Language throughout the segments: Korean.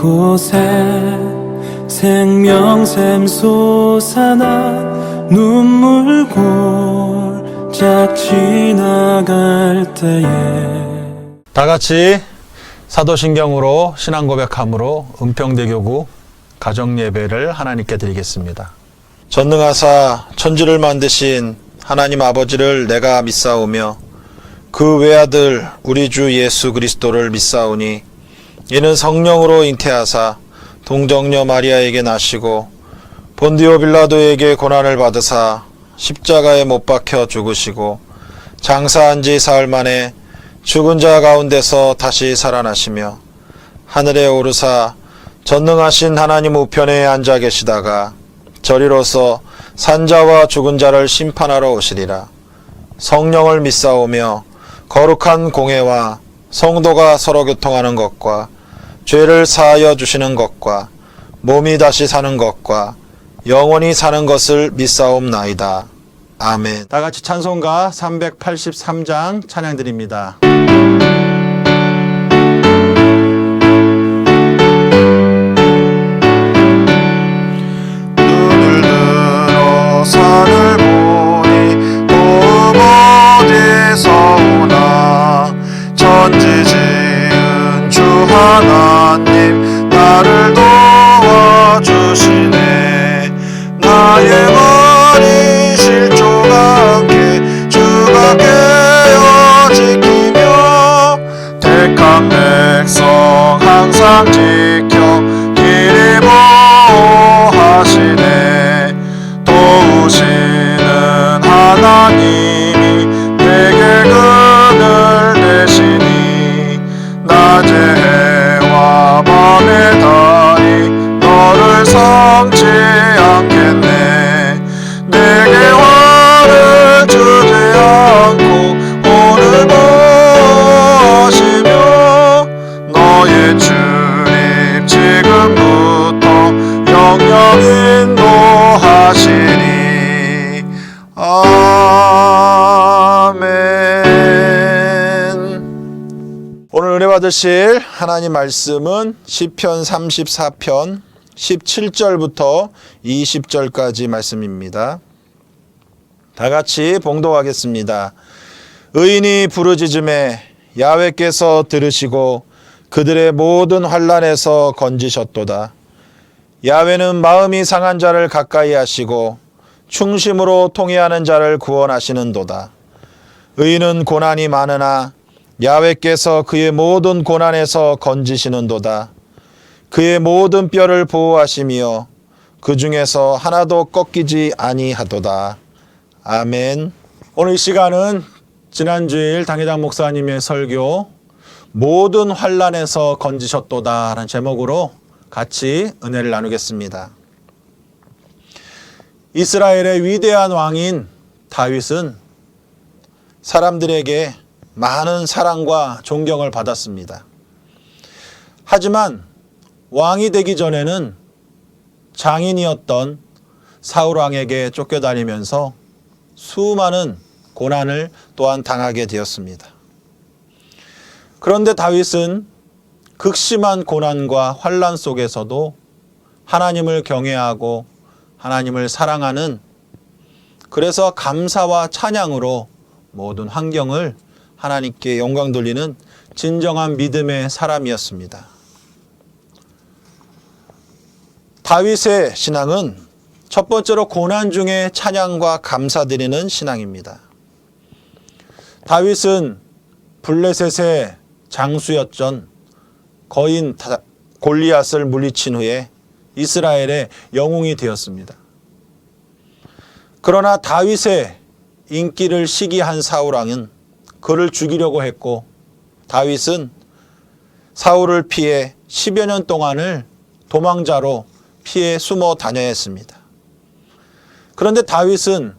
곳에 생명샘 솟아나 눈물 골짝 지나갈 때에 다 같이 사도신경으로 신앙 고백함으로 은평대교구 가정예배를 하나님께 드리겠습니다. 전능하사 천지를 만드신 하나님 아버지를 내가 믿사오며 그 외아들 우리 주 예수 그리스도를 믿사오니 이는 성령으로 잉태하사 동정녀 마리아에게 나시고 본디오 빌라도에게 고난을 받으사 십자가에 못 박혀 죽으시고 장사한 지 사흘 만에 죽은 자 가운데서 다시 살아나시며 하늘에 오르사 전능하신 하나님 우편에 앉아 계시다가 저리로서 산자와 죽은 자를 심판하러 오시리라. 성령을 믿사오며 거룩한 공회와 성도가 서로 교통하는 것과 죄를 사하여 주시는 것과 몸이 다시 사는 것과 영원히 사는 것을 믿사옵나이다. 아멘. 다 같이 찬송가 383장 찬양드립니다. 눈을 들어 산을 보니 도움 어디서 오나 천지 지은 주 하나님 나를 도와주시네. 나의 머리 실족하 않게 주가 깨어 지키며 택한 백성 항상 지켜 길이 보호하시네. 도우시는 하나님이 내게 그늘 되시니 낮의 해와 밤의 달이 너를 섬지 않겠네. 내게 화를 주지 않고 오늘 보시며 너의 출입 지금부터 영영 인도하시니. 아멘. 오늘 은혜 받으실 하나님 말씀은 시편 34편 17절부터 20절까지 말씀입니다. 다 같이 봉독하겠습니다. 의인이 부르짖음에 야훼께서 들으시고 그들의 모든 환난에서 건지셨도다. 야훼는 마음이 상한 자를 가까이 하시고 충심으로 통회하는 자를 구원하시는도다. 의인은 고난이 많으나 야훼께서 그의 모든 고난에서 건지시는도다. 그의 모든 뼈를 보호하시며 그 중에서 하나도 꺾이지 아니하도다. 아멘. 오늘 이 시간은 지난주일 당회장 목사님의 설교 모든 환난에서 건지셨도다 라는 제목으로 같이 은혜를 나누겠습니다. 이스라엘의 위대한 왕인 다윗은 사람들에게 많은 사랑과 존경을 받았습니다. 하지만 왕이 되기 전에는 장인이었던 사울 왕에게 쫓겨다니면서 수많은 고난을 또한 당하게 되었습니다. 그런데 다윗은 극심한 고난과 환난 속에서도 하나님을 경외하고 하나님을 사랑하는, 그래서 감사와 찬양으로 모든 환경을 하나님께 영광 돌리는 진정한 믿음의 사람이었습니다. 다윗의 신앙은 첫 번째로 고난 중에 찬양과 감사드리는 신앙입니다. 다윗은 블레셋의 장수였던 거인 골리앗을 물리친 후에 이스라엘의 영웅이 되었습니다. 그러나 다윗의 인기를 시기한 사울 왕은 그를 죽이려고 했고, 다윗은 사울을 피해 10여 년 동안을 도망자로 피해 숨어 다녀야 했습니다. 그런데 다윗은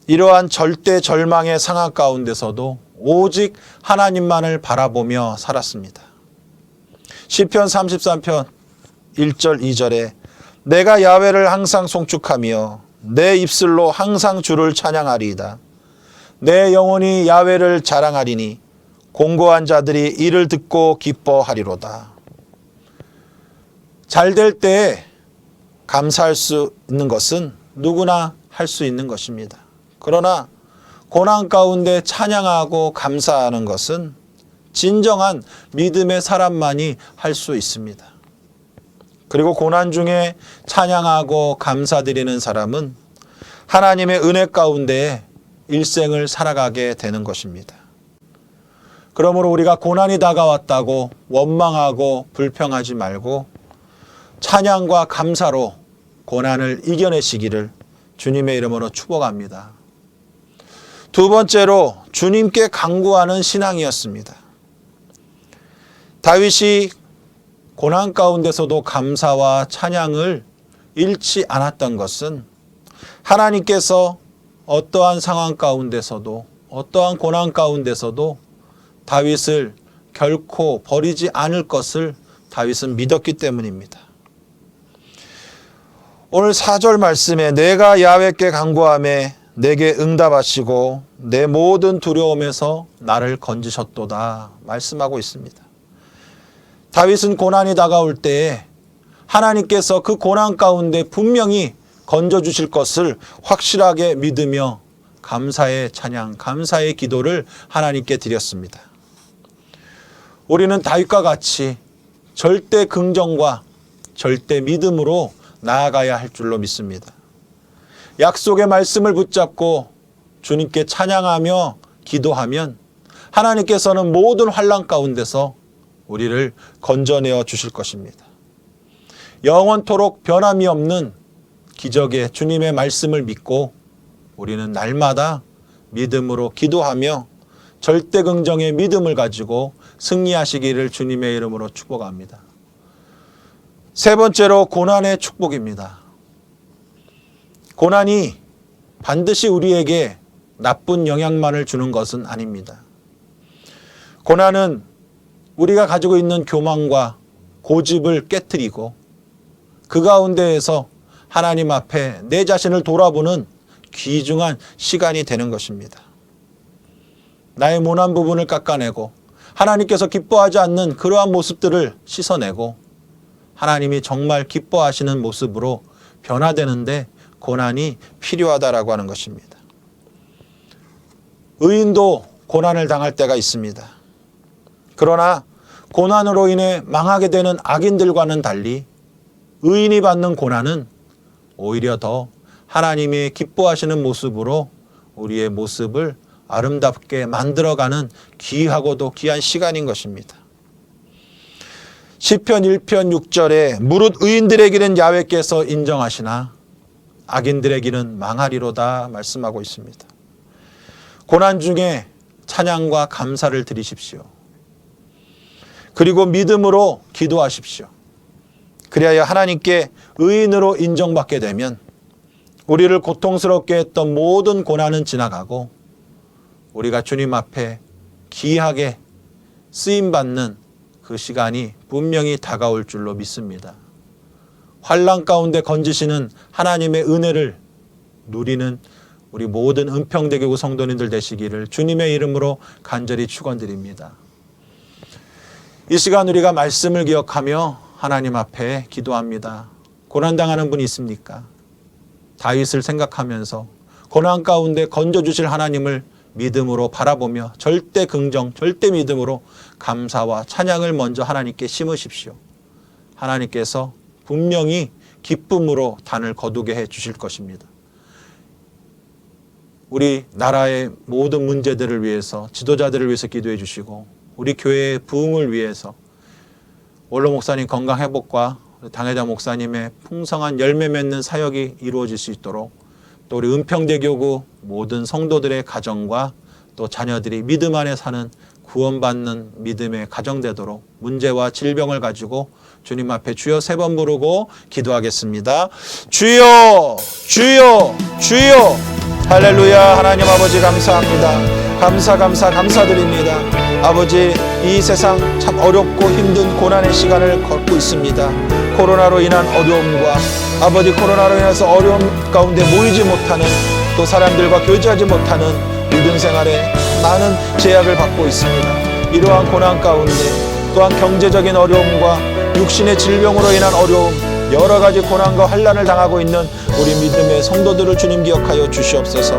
이러한 절대 절망의 상황 가운데서도 오직 하나님만을 바라보며 살았습니다. 시편 33편 1절 2절에 내가 야훼를 항상 송축하며 내 입술로 항상 주를 찬양하리이다. 내 영혼이 야훼를 자랑하리니 공고한 자들이 이를 듣고 기뻐하리로다. 잘 될 때 감사할 수 있는 것은 누구나 할 수 있는 것입니다. 그러나 고난 가운데 찬양하고 감사하는 것은 진정한 믿음의 사람만이 할 수 있습니다. 그리고 고난 중에 찬양하고 감사드리는 사람은 하나님의 은혜 가운데 일생을 살아가게 되는 것입니다. 그러므로 우리가 고난이 다가왔다고 원망하고 불평하지 말고 찬양과 감사로 고난을 이겨내시기를 주님의 이름으로 축복합니다. 두 번째로 주님께 간구하는 신앙이었습니다. 다윗이 고난 가운데서도 감사와 찬양을 잃지 않았던 것은 하나님께서 어떠한 상황 가운데서도 어떠한 고난 가운데서도 다윗을 결코 버리지 않을 것을 다윗은 믿었기 때문입니다. 오늘 4절 말씀에 내가 야훼께 간구하매 내게 응답하시고 내 모든 두려움에서 나를 건지셨도다 말씀하고 있습니다. 다윗은 고난이 다가올 때에 하나님께서 그 고난 가운데 분명히 건져주실 것을 확실하게 믿으며 감사의 찬양, 감사의 기도를 하나님께 드렸습니다. 우리는 다윗과 같이 절대 긍정과 절대 믿음으로 나아가야 할 줄로 믿습니다. 약속의 말씀을 붙잡고 주님께 찬양하며 기도하면 하나님께서는 모든 환난 가운데서 우리를 건져내어 주실 것입니다. 영원토록 변함이 없는 기적의 주님의 말씀을 믿고 우리는 날마다 믿음으로 기도하며 절대 긍정의 믿음을 가지고 승리하시기를 주님의 이름으로 축복합니다. 세 번째로 고난의 축복입니다. 고난이 반드시 우리에게 나쁜 영향만을 주는 것은 아닙니다. 고난은 우리가 가지고 있는 교만과 고집을 깨트리고 그 가운데에서 하나님 앞에 내 자신을 돌아보는 귀중한 시간이 되는 것입니다. 나의 모난 부분을 깎아내고 하나님께서 기뻐하지 않는 그러한 모습들을 씻어내고 하나님이 정말 기뻐하시는 모습으로 변화되는데 고난이 필요하다라고 하는 것입니다. 의인도 고난을 당할 때가 있습니다. 그러나 고난으로 인해 망하게 되는 악인들과는 달리 의인이 받는 고난은 오히려 더 하나님이 기뻐하시는 모습으로 우리의 모습을 아름답게 만들어가는 귀하고도 귀한 시간인 것입니다. 시편 1편 6절에 무릇 의인들의 길은 야훼께서 인정하시나 악인들의 길은 망하리로다 말씀하고 있습니다. 고난 중에 찬양과 감사를 드리십시오. 그리고 믿음으로 기도하십시오. 그리하여 하나님께 의인으로 인정받게 되면 우리를 고통스럽게 했던 모든 고난은 지나가고 우리가 주님 앞에 귀하게 쓰임받는 그 시간이 분명히 다가올 줄로 믿습니다. 환난 가운데 건지시는 하나님의 은혜를 누리는 우리 모든 은평대교구 성도님들 되시기를 주님의 이름으로 간절히 축원드립니다. 이 시간 우리가 말씀을 기억하며 하나님 앞에 기도합니다. 고난당하는 분이 있습니까? 다윗을 생각하면서 고난 가운데 건져주실 하나님을 믿음으로 바라보며 절대 긍정, 절대 믿음으로 감사와 찬양을 먼저 하나님께 심으십시오. 하나님께서 분명히 기쁨으로 단을 거두게 해 주실 것입니다. 우리 나라의 모든 문제들을 위해서 지도자들을 위해서 기도해 주시고 우리 교회의 부흥을 위해서 원로 목사님 건강 회복과 당회장 목사님의 풍성한 열매 맺는 사역이 이루어질 수 있도록 또 우리 은평대교구 모든 성도들의 가정과 또 자녀들이 믿음 안에 사는 구원받는 믿음의 가정되도록 문제와 질병을 가지고 주님 앞에 주여 3번 부르고 기도하겠습니다. 주여 주여 주여 할렐루야. 하나님 아버지 감사합니다. 감사드립니다. 아버지 이 세상 참 어렵고 힘든 고난의 시간을 걷고 있습니다. 코로나로 인한 어려움과 아버지 코로나로 인해서 어려움 가운데 모이지 못하는 또 사람들과 교제하지 못하는 믿음 생활에 많은 제약을 받고 있습니다. 이러한 고난 가운데 또한 경제적인 어려움과 육신의 질병으로 인한 어려움, 여러 가지 고난과 환난을 당하고 있는 우리 믿음의 성도들을 주님 기억하여 주시옵소서.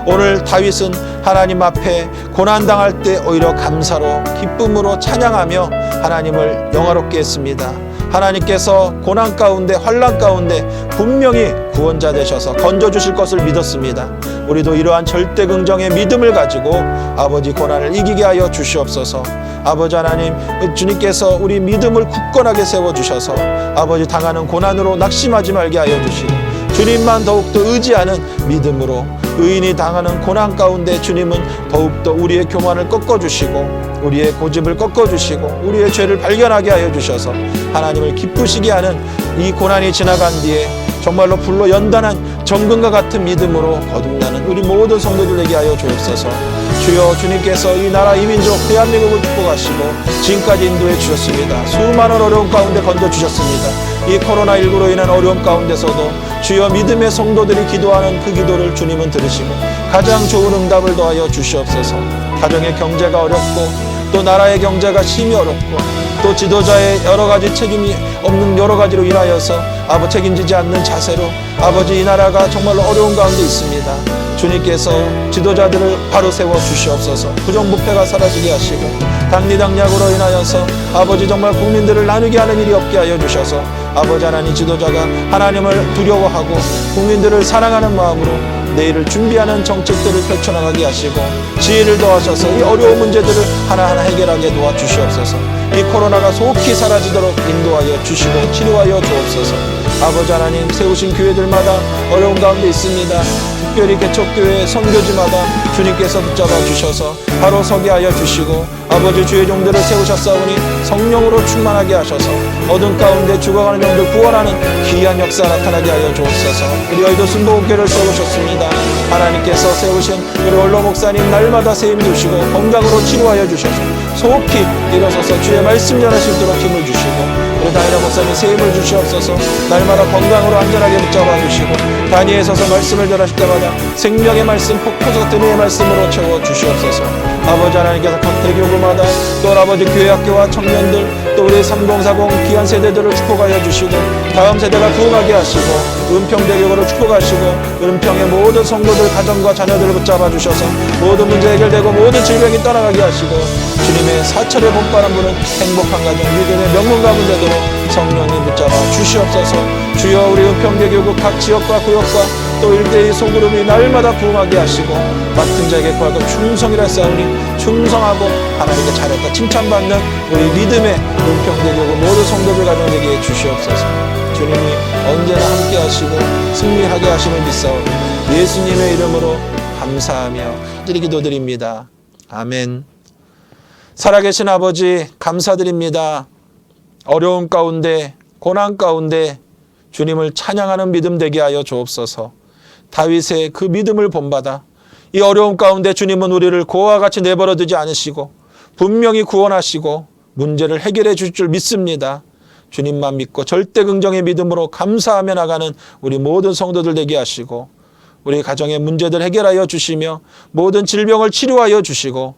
오늘 다윗은 하나님 앞에 고난 당할 때 오히려 감사로 기쁨으로 찬양하며 하나님을 영화롭게 했습니다. 하나님께서 고난 가운데 환난 가운데 분명히 구원자 되셔서 건져주실 것을 믿었습니다. 우리도 이러한 절대 긍정의 믿음을 가지고 아버지 고난을 이기게 하여 주시옵소서. 아버지 하나님, 주님께서 우리 믿음을 굳건하게 세워주셔서 아버지 당하는 고난으로 낙심하지 말게 하여 주시고 주님만 더욱더 의지하는 믿음으로 의인이 당하는 고난 가운데 주님은 더욱더 우리의 교만을 꺾어주시고 우리의 고집을 꺾어주시고 우리의 죄를 발견하게 하여 주셔서 하나님을 기쁘시게 하는 이 고난이 지나간 뒤에 정말로 불로 연단한 정금과 같은 믿음으로 거듭나는 우리 모든 성도들에게 하여 주옵소서. 주여, 주님께서 이 나라 이민족 대한민국을 축복하시고 지금까지 인도해 주셨습니다. 수많은 어려움 가운데 건져주셨습니다. 이 코로나19로 인한 어려움 가운데서도 주여 믿음의 성도들이 기도하는 그 기도를 주님은 들으시고 가장 좋은 응답을 더하여 주시옵소서. 가정의 경제가 어렵고 또 나라의 경제가 심히 어렵고 또 지도자의 여러 가지 책임이 없는 여러 가지로 인하여서 책임지지 않는 자세로 아버지 이 나라가 정말로 어려운 가운데 있습니다. 주님께서 지도자들을 바로 세워 주시옵소서. 부정부패가 사라지게 하시고 당리당략으로 인하여서 아버지 정말 국민들을 나누게 하는 일이 없게 하여 주셔서 아버지 하나님 지도자가 하나님을 두려워하고 국민들을 사랑하는 마음으로 내일을 준비하는 정책들을 펼쳐나가게 하시고 지혜를 더하셔서 이 어려운 문제들을 하나하나 해결하게 도와주시옵소서. 이 코로나가 속히 사라지도록 인도하여 주시고 치료하여 주옵소서. 아버지 하나님, 세우신 교회들마다 어려운 가운데 있습니다. 특별히 개척교회 선교지마다 주님께서 붙잡아 주셔서 바로 서게 하여 주시고 아버지 주의 종들을 세우셨사오니 성령으로 충만하게 하셔서 어둠 가운데 죽어가는 영들 구원하는 귀한 역사 나타나게 하여 주옵소서. 우리 여의도 순복음교회를 세우셨습니다. 하나님께서 세우신 우리 원로 목사님 날마다 세임 주시고 건강으로 치료하여 주셔서 속히 일어서서 주의 말씀 전할 수 있도록 힘을 주시고 우리 다니엘 목사님 세임을 주시옵소서. 날마다 건강으로 안전하게 붙잡아 주시고 단위에 서서 말씀을 전하실 때마다 생명의 말씀, 폭포수 같은 의의 말씀으로 채워 주시옵소서. 아버지 하나님께서 각 대교구마다 또 아버지 교회학교와 청년들 또 우리 3040 귀한 세대들을 축복하여 주시고 다음 세대가 부흥하게 하시고 은평대교구를 축복하시고 은평의 모든 성도들 가정과 자녀들을 붙잡아 주셔서 모든 문제 해결되고 모든 질병이 떠나가게 하시고 주님의 사철의 봄바람 부는 행복한 가정 믿음의 명문 가문 되도록 성령님 붙잡아 주시옵소서. 주여, 우리 은평대교구 각 지역과 구역과 또 일대의 소그룹이 날마다 부흥하게 하시고 맡은 자에게 구하고 충성이라 싸우니 충성하고 하나님께 잘했다 칭찬받는 우리 믿음의 은평대교구 모든 성도들 가정 되게 해 주시옵소서. 주님이 언제나 함께 하시고 승리하게 하심을 믿사오니 예수님의 이름으로 감사하며 기도드립니다. 아멘. 살아계신 아버지 감사드립니다. 어려움 가운데 고난 가운데 주님을 찬양하는 믿음 되게 하여 주옵소서. 다윗의 그 믿음을 본받아 이 어려움 가운데 주님은 우리를 고아와 같이 내버려 두지 않으시고 분명히 구원하시고 문제를 해결해 줄 줄 믿습니다. 주님만 믿고 절대 긍정의 믿음으로 감사하며 나가는 우리 모든 성도들 되게 하시고 우리 가정의 문제들 해결하여 주시며 모든 질병을 치료하여 주시고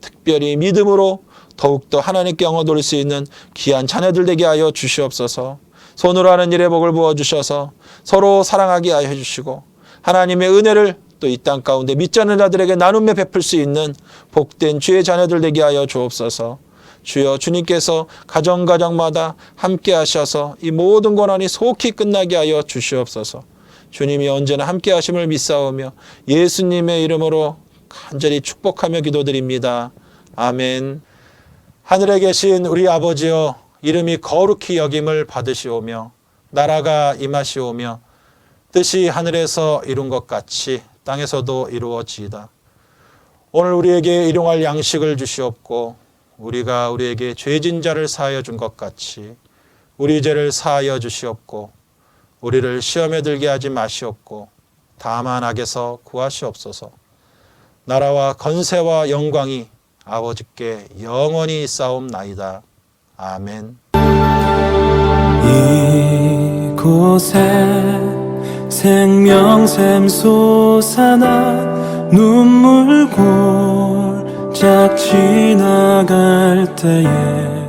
특별히 믿음으로 더욱더 하나님께 영광 돌릴 수 있는 귀한 자녀들 되게 하여 주시옵소서. 손으로 하는 일에 복을 부어주셔서 서로 사랑하게 하여 주시고 하나님의 은혜를 또 이 땅 가운데 믿지 않는 자들에게 나눔에 베풀 수 있는 복된 주의 자녀들 되게 하여 주옵소서. 주여, 주님께서 가정마다 함께 하셔서 이 모든 고난이 속히 끝나게 하여 주시옵소서. 주님이 언제나 함께 하심을 믿사오며 예수님의 이름으로 간절히 축복하며 기도드립니다. 아멘. 하늘에 계신 우리 아버지여, 이름이 거룩히 여김을 받으시오며 나라가 임하시오며 뜻이 하늘에서 이룬 것 같이 땅에서도 이루어지이다. 오늘 우리에게 일용할 양식을 주시옵고 우리가 우리에게 죄진 자를 사하여 준 것 같이 우리 죄를 사하여 주시옵고 우리를 시험에 들게 하지 마시옵고 다만 악에서 구하시옵소서. 나라와 건세와 영광이 아버지께 영원히 있사옵나이다. 아멘. 이곳에 생명샘 솟아나 눈물 골짝 지나갈 때에